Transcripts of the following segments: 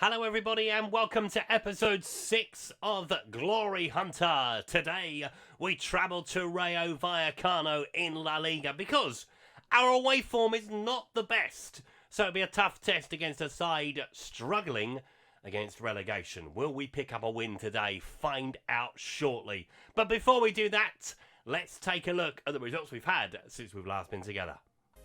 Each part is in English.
Hello everybody and welcome to episode 6 of Glory Hunter. Today we travel to Rayo Vallecano in La Liga because our away form is not the best. So it'll be a tough test against a side struggling against relegation. Will we pick up a win today? Find out shortly. But before we do that, let's take a look at the results we've had since we've last been together.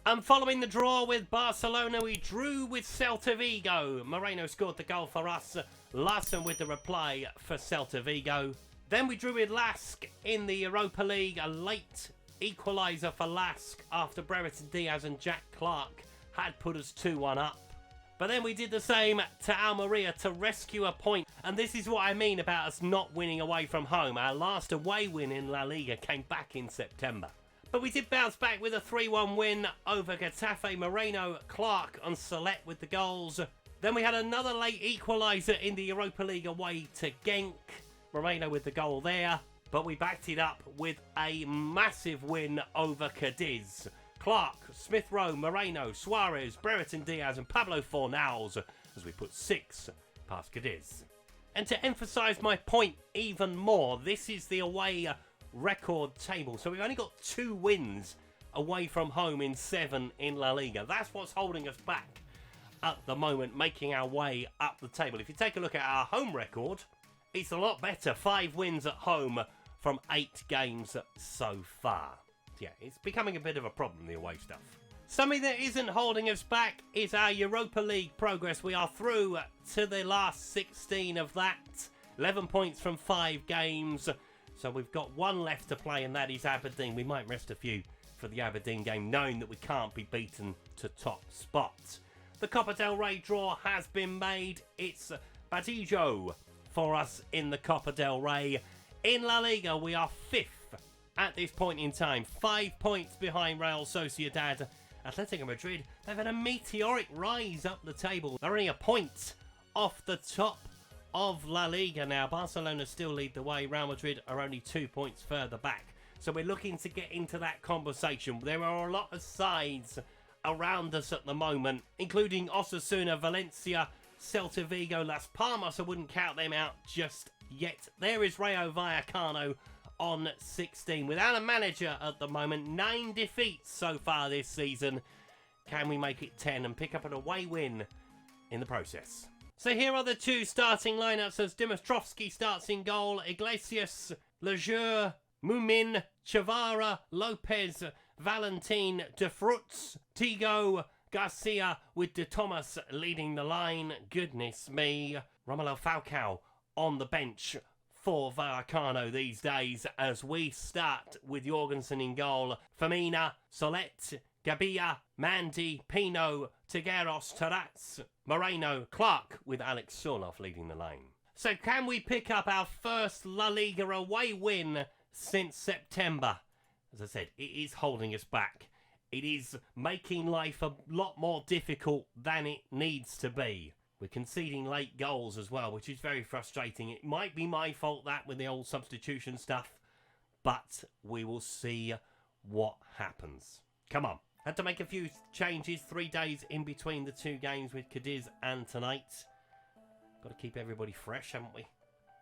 And following the draw with Barcelona, we drew with Celta Vigo. Moreno scored the goal for us. Larson with the reply for Celta Vigo. Then we drew with Lask in the Europa League. A late equaliser for Lask after Brereton Diaz and Jack Clark had put us 2-1 up. But then we did the same to Almeria to rescue a point. And this is what I mean about us not winning away from home. Our last away win in La Liga came back in September. But we did bounce back with a 3-1 win over Getafe. Moreno, Clark and Select with the goals. Then we had another late equaliser in the Europa League away to Genk. Moreno with the goal there. But we backed it up with a massive win over Cadiz. Clark, Smith Rowe, Moreno, Suarez, Brereton Diaz and Pablo Fornals as we put 6 past Cadiz. And to emphasise my point even more, this is the away record table. So we've only got 2 wins away from home in 7 in La Liga. That's what's holding us back at the moment, making our way up the table. If you take a look at our home record, it's a lot better. 5 wins at home from 8 games so far. Yeah, it's becoming a bit of a problem, the away stuff. Something that isn't holding us back is our Europa League progress. We are through to the last 16 of that. 11 points from 5 games. So we've got 1 left to play, and that is Aberdeen. We might rest a few for the Aberdeen game, knowing that we can't be beaten to top spot. The Copa del Rey draw has been made. It's Batijo for us in the Copa del Rey. In La Liga, we are 5th at this point in time. 5 points behind Real Sociedad. Atletico Madrid, they've had a meteoric rise up the table. They're only a point off the top of La Liga now. Barcelona still lead the way. Real Madrid are only 2 points further back. So we're looking to get into that conversation. There are a lot of sides around us at the moment, including Osasuna, Valencia, Celta Vigo, Las Palmas. I wouldn't count them out just yet. There is Rayo Vallecano on 16. Without a manager at the moment, 9 defeats so far this season. Can we make it 10 and pick up an away win in the process? So here are the 2 starting lineups as Dimitrovski starts in goal. Iglesias, Lejeune, Mumin, Chavara, Lopez, Valentin, De Fruits, Tigo, Garcia with De Thomas leading the line. Goodness me. Romelu Falcao on the bench for Vallecano these days as we start with Jorgensen in goal. Femina, Solet, Gabia, Mandy, Pino, Tigueros, Taraz, Moreno, Clark with Alex Sorloff leading the line. So can we pick up our first La Liga away win since September? As I said, it is holding us back. It is making life a lot more difficult than it needs to be. We're conceding late goals as well, which is very frustrating. It might be my fault that with the old substitution stuff, but we will see what happens. Come on. Had to make a few changes. 3 days in between the 2 games with Cadiz and tonight. Got to keep everybody fresh, haven't we?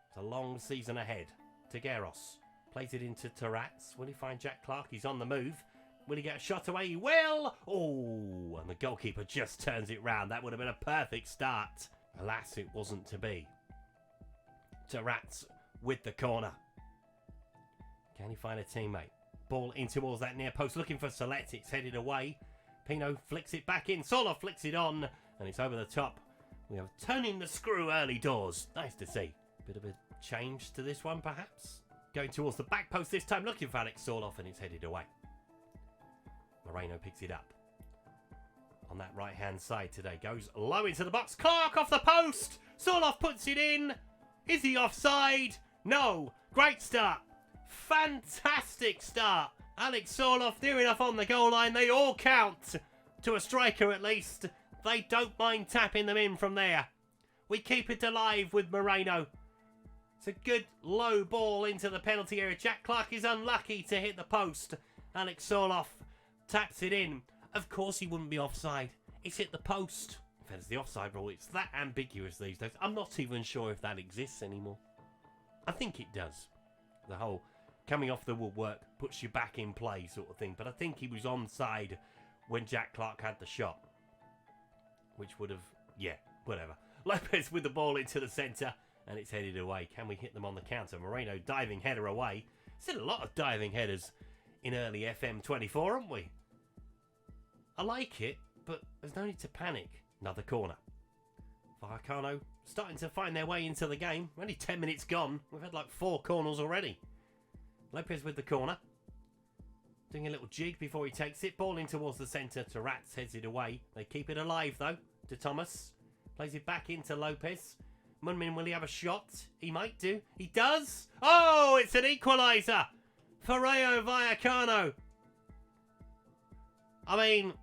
It's a long season ahead. Tigueros plays it into Taraz. Will he find Jack Clark? He's on the move. Will he get a shot away? He will! Oh, and the goalkeeper just turns it round. That would have been a perfect start. Alas, it wasn't to be. Taraz with the corner. Can he find a teammate? Ball in towards that near post, looking for Select. It's headed away. Pino flicks it back in. Sorloff flicks it on, and it's over the top. We have turning the screw early doors. Nice to see. Bit of a change to this one, perhaps. Going towards the back post this time, looking for Alex Sorloff, and it's headed away. Moreno picks it up. On that right-hand side today. Goes low into the box. Clark off the post. Sorloff puts it in. Is he offside? No. Great start. Fantastic start. Alex Sorloff near enough on the goal line. They all count. To a striker at least. They don't mind tapping them in from there. We keep it alive with Moreno. It's a good low ball into the penalty area. Jack Clark is unlucky to hit the post. Alex Sorloff taps it in. Of course he wouldn't be offside. It's hit the post. There's the offside rule. It's that ambiguous these days. I'm not even sure if that exists anymore. I think it does. The whole coming off the woodwork puts you back in play sort of thing. But I think he was onside when Jack Clark had the shot. Which would have... yeah, whatever. Lopez with the ball into the centre. And it's headed away. Can we hit them on the counter? Moreno diving header away. Seen a lot of diving headers in early FM24, haven't we? I like it, but there's no need to panic. Another corner. Vallecano starting to find their way into the game. Only 10 minutes gone. We've had like 4 corners already. Lopez with the corner. Doing a little jig before he takes it. Ball in towards the centre. Terats heads it away. They keep it alive though. To Thomas. Plays it back into Lopez. Munmin, will he have a shot? He might do. He does. Oh, it's an equaliser for Rayo Vallecano. I mean,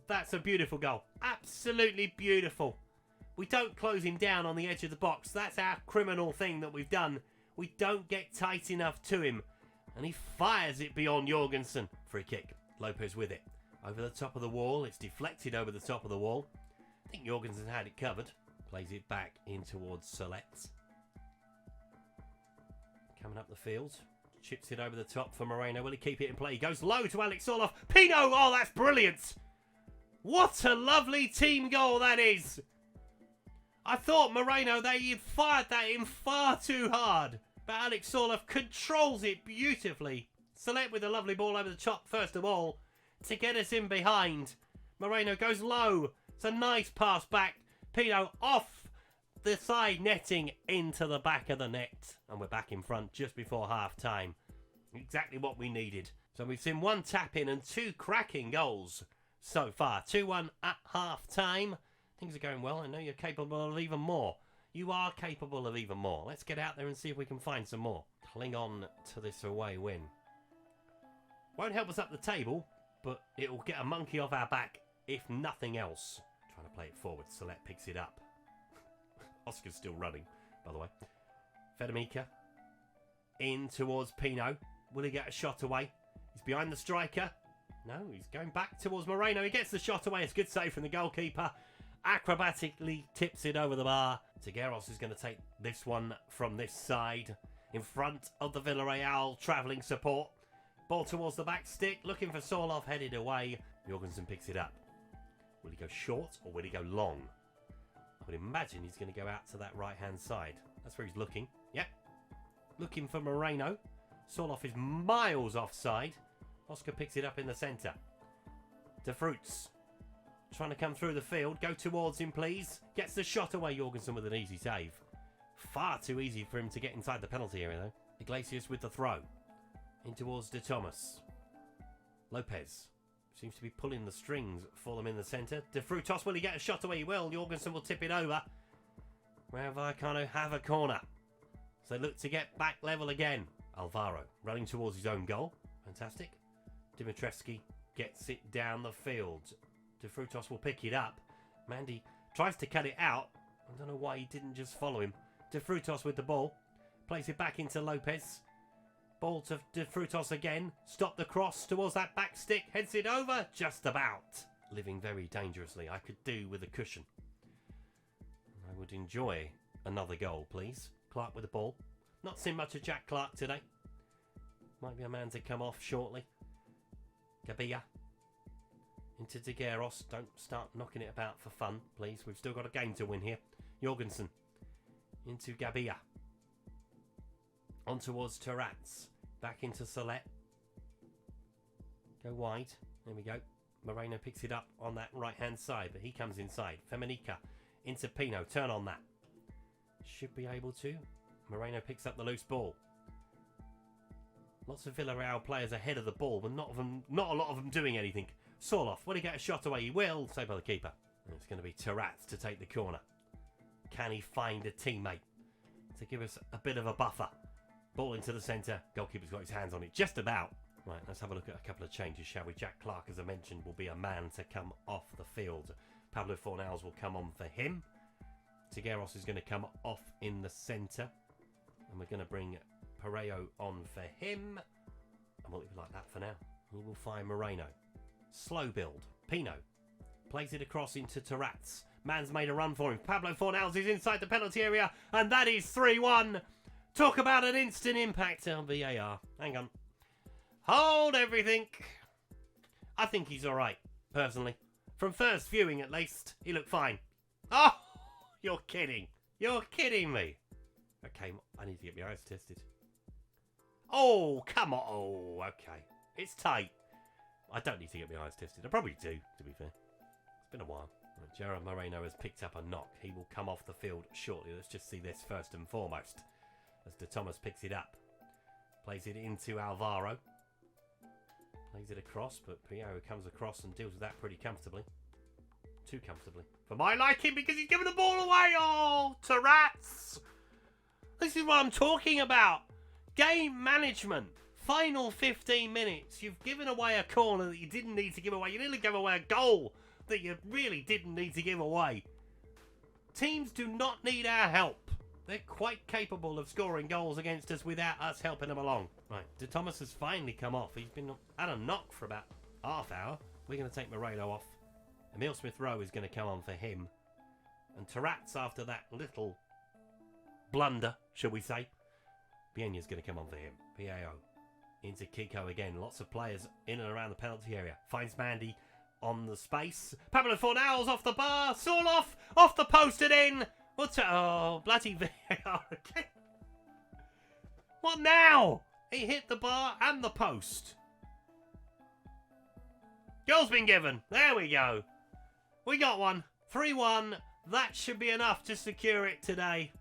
that's a beautiful goal. Absolutely beautiful. We don't close him down on the edge of the box. That's our criminal thing that we've done. We don't get tight enough to him. And he fires it beyond Jorgensen. Free kick. Lopez with it. Over the top of the wall. It's deflected over the top of the wall. I think Jorgensen had it covered. Plays it back in towards Solet. Coming up the field. Chips it over the top for Moreno. Will he keep it in play? He goes low to Alex Orloff. Pino! Oh, that's brilliant! What a lovely team goal that is! I thought Moreno, they fired that in far too hard. But Alex Orloff controls it beautifully. Solet with a lovely ball over the top first of all. To get us in behind. Moreno goes low. It's a nice pass back. Pino off the side netting into the back of the net. And we're back in front just before half time. Exactly what we needed. So we've seen 1 tap in and 2 cracking goals so far. 2-1 at half time. Things are going well. I know you're capable of even more. You are capable of even more. Let's get out there and see if we can find some more. Cling on to this away win. Won't help us up the table, but it will get a monkey off our back if nothing else. Trying to play it forward. Solet picks it up. Oscar's still running, by the way. Federica in towards Pino. Will he get a shot away? He's behind the striker. No, he's going back towards Moreno. He gets the shot away. It's a good save from the goalkeeper. Acrobatically tips it over the bar. Tigueros is going to take this one from this side. In front of the Villarreal travelling support. Ball towards the back stick. Looking for Sorloff. Headed away. Jorgensen picks it up. Will he go short or will he go long? I would imagine he's going to go out to that right-hand side. That's where he's looking. Yep. Looking for Moreno. Sorloff is miles offside. Oscar picks it up in the centre. De Fruits. Trying to come through the field. Go towards him, please. Gets the shot away. Jorgensen with an easy save. Far too easy for him to get inside the penalty area, though. Iglesias with the throw. In towards De Thomas. Lopez. Seems to be pulling the strings for them in the centre. De Frutos, will he get a shot away? He will. Jorgensen will tip it over. Rayo Vallecano have a corner. So they look to get back level again. Alvaro running towards his own goal. Fantastic. Dimitrescu gets it down the field. De Frutos will pick it up. Mandy tries to cut it out. I don't know why he didn't just follow him. De Frutos with the ball. Plays it back into Lopez. Ball to De Frutos again. Stop the cross towards that back stick. Heads it over. Just about. Living very dangerously. I could do with a cushion. I would enjoy another goal, please. Clark with the ball. Not seen much of Jack Clark today. Might be a man to come off shortly. Gabia. Into Tigueros. Don't start knocking it about for fun, please. We've still got a game to win here. Jorgensen. Into Gabia. On towards Terats. Back into Solet. Go wide. There we go. Moreno picks it up on that right-hand side, but he comes inside. Feminica into Pino. Turn on that. Should be able to. Moreno picks up the loose ball. Lots of Villarreal players ahead of the ball, but not a lot of them doing anything. Sorloff, will he get a shot away? He will. Saved by the keeper. And it's going to be Terats to take the corner. Can he find a teammate to give us a bit of a buffer? Ball into the centre. Goalkeeper's got his hands on it. Just about. Right, let's have a look at a couple of changes, shall we? Jack Clark, as I mentioned, will be a man to come off the field. Pablo Fornals will come on for him. Tigueros is going to come off in the centre. And we're going to bring Pareo on for him. And we'll leave it like that for now. We will find Moreno. Slow build. Pino plays it across into Terats. Man's made a run for him. Pablo Fornals is inside the penalty area, and that is 3-1. Talk about an instant impact on VAR. Hang on. Hold everything. I think he's all right, personally. From first viewing, at least, he looked fine. Oh, you're kidding. You're kidding me. Okay, I need to get my eyes tested. Oh, come on. Oh, okay. It's tight. I don't need to get my eyes tested. I probably do, to be fair. It's been a while. Gerard Moreno has picked up a knock. He will come off the field shortly. Let's just see this first and foremost. As De Thomas picks it up. Plays it into Alvaro. Plays it across, but Pio comes across and deals with that pretty comfortably. Too comfortably. For my liking, because he's given the ball away. Oh, Terats. This is what I'm talking about. Game management. Final 15 minutes. You've given away a corner that you didn't need to give away. You nearly gave away a goal that you really didn't need to give away. Teams do not need our help. They're quite capable of scoring goals against us without us helping them along. Right, De Thomas has finally come off. He's been at a knock for about half hour. We're going to take Moreno off. Emil Smith-Rowe is going to come on for him. And Terats, after that little blunder, shall we say, Bienya's going to come on for him. PAO. Into Kiko again. Lots of players in and around the penalty area. Finds Mandy on the space. Pablo Fornals off the bar. Sorloff off the post and in. Oh, bloody VAR again. What now? He hit the bar and the post. Goal's been given. There we go. We got one. 3-1. That should be enough to secure it today.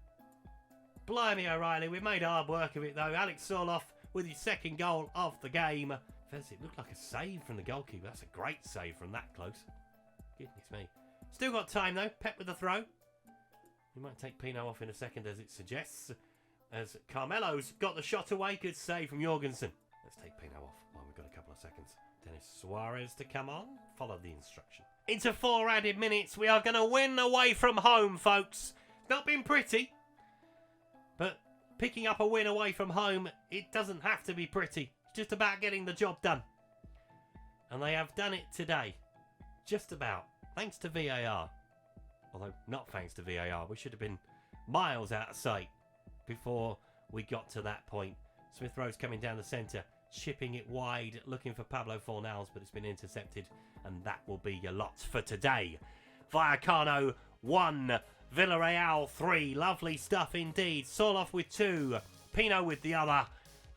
Blimey O'Reilly. We made hard work of it though. Alex Sorloff with his second goal of the game. It looked like a save from the goalkeeper. That's a great save from that close. Goodness me. Still got time though. Pep with the throw. We might take Pino off in a second as it suggests. As Carmelo's got the shot away. Good save from Jorgensen. Let's take Pino off while we've got a couple of seconds. Dennis Suarez to come on. Follow the instruction. Into 4 added minutes. We are going to win away from home, folks. Not been pretty. But picking up a win away from home, it doesn't have to be pretty. It's just about getting the job done. And they have done it today. Just about. Thanks to VAR. Although, not thanks to VAR. We should have been miles out of sight before we got to that point. Smith-Rowe's coming down the centre, chipping it wide, looking for Pablo Fornals, but it's been intercepted, and that will be your lot for today. Vallecano 1, Villarreal 3. Lovely stuff indeed. Sorloff with 2, Pino with the other,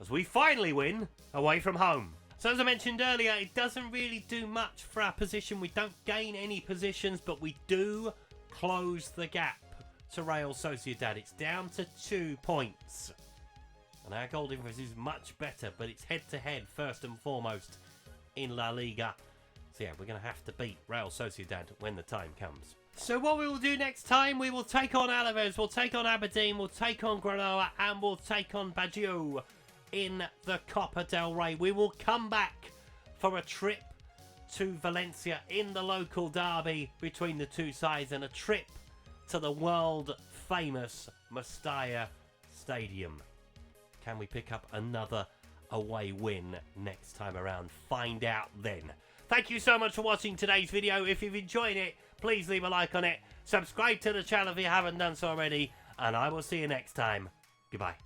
as we finally win away from home. So as I mentioned earlier, it doesn't really do much for our position. We don't gain any positions, but we do close the gap to Real Sociedad. It's down to 2 points. And our goal difference is much better, but it's head-to-head first and foremost in La Liga. So yeah, we're going to have to beat Real Sociedad when the time comes. So what we will do next time, we will take on Alaves, we'll take on Aberdeen, we'll take on Granoa, and we'll take on Baggio in the Copa del Rey. We will come back for a trip to Valencia in the local derby between the two sides, and a trip to the world famous Mestalla Stadium. Can we pick up another away win next time around? Find out then. Thank you so much for watching today's video. If you've enjoyed it, please leave a like on it. Subscribe to the channel if you haven't done so already, and I will see you next time. Goodbye.